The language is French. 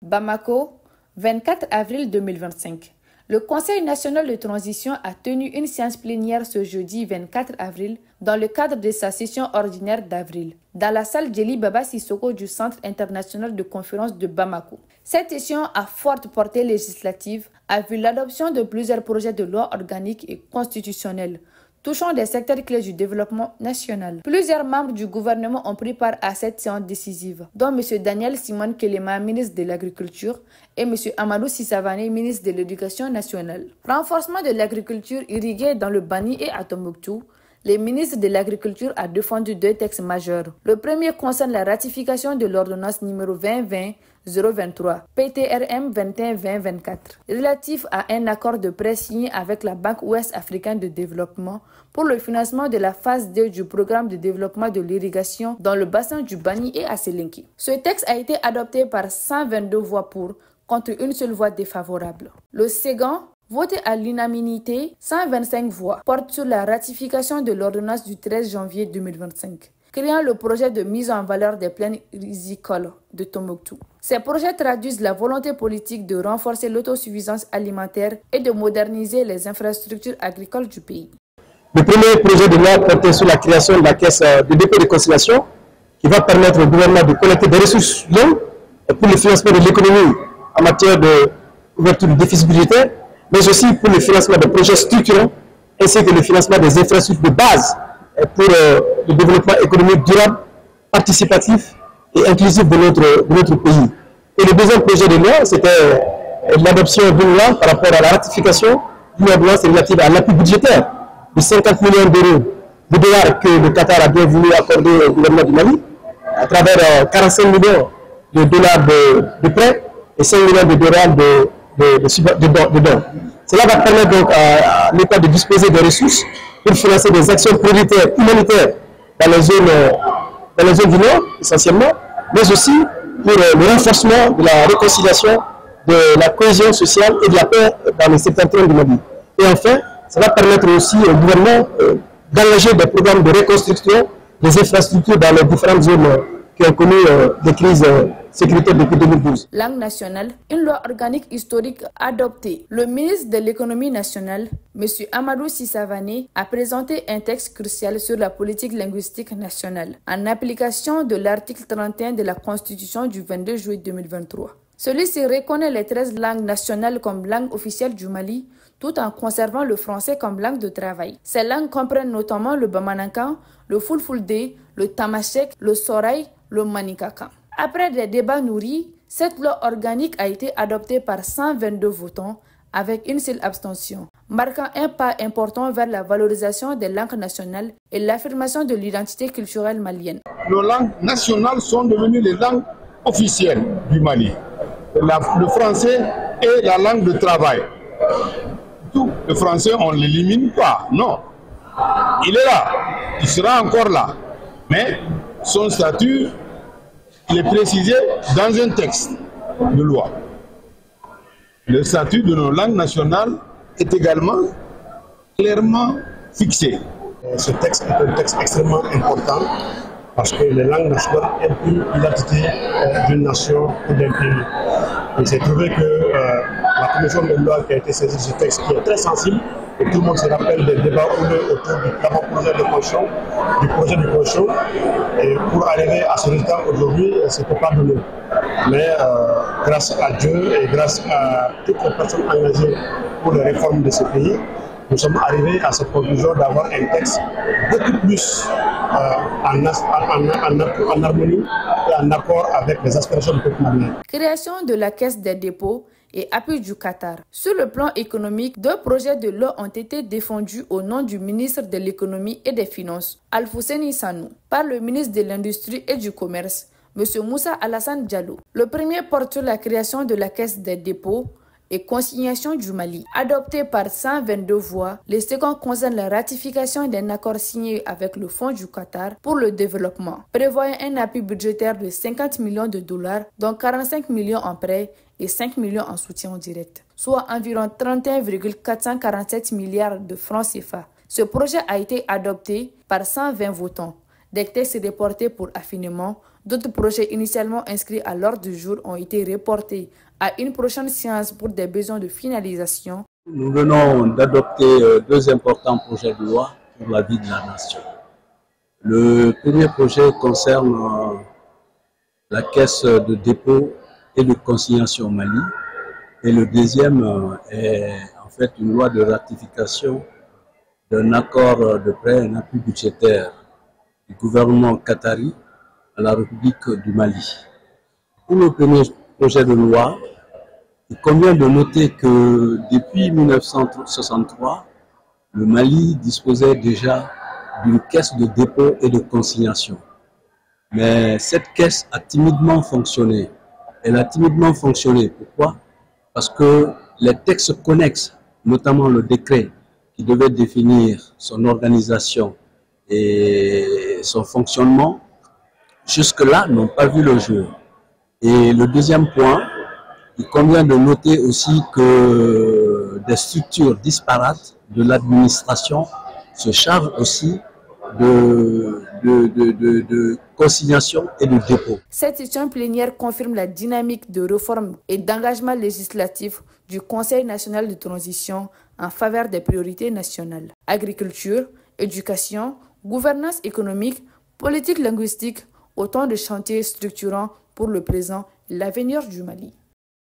Bamako, 24 avril 2025. Le Conseil national de transition a tenu une séance plénière ce jeudi 24 avril dans le cadre de sa session ordinaire d'avril, dans la salle Djeli Baba Sissoko du Centre international de conférence de Bamako. Cette session à forte portée législative a vu l'adoption de plusieurs projets de loi organiques et constitutionnels touchant des secteurs clés du développement national. Plusieurs membres du gouvernement ont pris part à cette séance décisive, dont M. Daniel Simon Kelema, ministre de l'Agriculture, et M. Amadou Sissavane, ministre de l'Éducation nationale. Renforcement de l'agriculture irriguée dans le Bani et à Tombouctou. Le ministre de l'Agriculture a défendu deux textes majeurs. Le premier concerne la ratification de l'ordonnance numéro 2020-023, PTRM 21-2024, relatif à un accord de prêt signé avec la Banque ouest africaine de développement pour le financement de la phase 2 du programme de développement de l'irrigation dans le bassin du Bani et à Selinki. Ce texte a été adopté par 122 voix pour, contre une seule voix défavorable. Le second, voté à l'unanimité, 125 voix, porte sur la ratification de l'ordonnance du 13 janvier 2025, créant le projet de mise en valeur des plaines rizicoles de Tombouctou. Ces projets traduisent la volonté politique de renforcer l'autosuffisance alimentaire et de moderniser les infrastructures agricoles du pays. Le premier projet de loi portait sur la création de la caisse de dépôt et de conciliation qui va permettre au gouvernement de collecter des ressources longues pour le financement de l'économie en matière de couverture du déficit budgétaire, mais aussi pour le financement de projets structurants, ainsi que le financement des infrastructures de base pour le développement économique durable, participatif et inclusif de notre pays. Et le deuxième projet de loi, c'était l'adoption d'une loi par rapport à la ratification d'une ordonnance relative à l'appui budgétaire de 50 millions de dollars que le Qatar a bien voulu accorder au gouvernement du Mali, à travers 45 millions de dollars de prêts et 5 millions de dollars de dons. Cela va permettre donc à l'État de disposer des ressources pour financer des actions prioritaires humanitaires dans les zones du Nord, essentiellement, mais aussi pour le renforcement de la réconciliation, de la cohésion sociale et de la paix dans le septentrion du Mali. Et enfin, ça va permettre aussi au gouvernement d'engager des programmes de reconstruction des infrastructures dans les différentes zones qui ont connu des crises sécuritaires depuis 2012. Langue nationale, une loi organique historique adoptée. Le ministre de l'économie nationale, M. Amadou Sissavane, a présenté un texte crucial sur la politique linguistique nationale, en application de l'article 31 de la Constitution du 22 juillet 2023. Celui-ci reconnaît les 13 langues nationales comme langue officielle du Mali, tout en conservant le français comme langue de travail. Ces langues comprennent notamment le Bamanankan, le Fulfulde, le Tamashek, le Soraï, le Manikaka. Après des débats nourris, cette loi organique a été adoptée par 122 votants avec une seule abstention, marquant un pas important vers la valorisation des langues nationales et l'affirmation de l'identité culturelle malienne. Nos langues nationales sont devenues les langues officielles du Mali. Le français est la langue de travail. Tout le français, on ne l'élimine pas, non. Il est là, il sera encore là. Mais son statut, il est précisé dans un texte de loi. Le statut de nos langues nationales est également clairement fixé. Ce texte est un texte extrêmement important parce que les langues nationales impriment l'identité d'une nation ou d'un pays. Il s'est trouvé que la commission de loi qui a été saisie de ce texte, qui est très sensible, et tout le monde se rappelle des débats autour du projet de constitution, du projet de constitution, et pour arriver à ce résultat aujourd'hui, ce n'est pas donné. Mais grâce à Dieu et grâce à toutes les personnes engagées pour les réformes de ce pays, nous sommes arrivés à cette conclusion d'avoir un texte beaucoup plus en harmonie et en accord avec les aspirations du peuple malien. Création de la Caisse des dépôts et appui du Qatar. Sur le plan économique, deux projets de loi ont été défendus au nom du ministre de l'Économie et des Finances, Alfousseni Sanou, par le ministre de l'Industrie et du Commerce, M. Moussa Alassane Diallo. Le premier porte sur la création de la Caisse des dépôts et consignation du Mali. Adopté par 122 voix, le second concerne la ratification d'un accord signé avec le Fonds du Qatar pour le développement, prévoyant un appui budgétaire de 50 millions de dollars, dont 45 millions en prêts et 5 millions en soutien direct, soit environ 31,447 milliards de francs CFA. Ce projet a été adopté par 120 votants, Des textes reportés pour affinement, d'autres projets initialement inscrits à l'ordre du jour ont été reportés à une prochaine séance pour des besoins de finalisation. Nous venons d'adopter deux importants projets de loi pour la vie de la nation. Le premier projet concerne la caisse de dépôt et de consignation au Mali, et le deuxième est en fait une loi de ratification d'un accord de prêt, un appui budgétaire du gouvernement qatari à la République du Mali. Pour le premier projet de loi, il convient de noter que depuis 1963, le Mali disposait déjà d'une caisse de dépôt et de consignation. Mais cette caisse a timidement fonctionné. Elle a timidement fonctionné. Pourquoi? Parce que les textes connexes, notamment le décret qui devait définir son organisation et son fonctionnement, jusque-là n'ont pas vu le jour. Et le deuxième point, il convient de noter aussi que des structures disparates de l'administration se chargent aussi de consignation et de dépôt. Cette session plénière confirme la dynamique de réforme et d'engagement législatif du Conseil national de transition en faveur des priorités nationales. Agriculture, éducation, gouvernance économique, politique linguistique, autant de chantiers structurants pour le présent et l'avenir du Mali.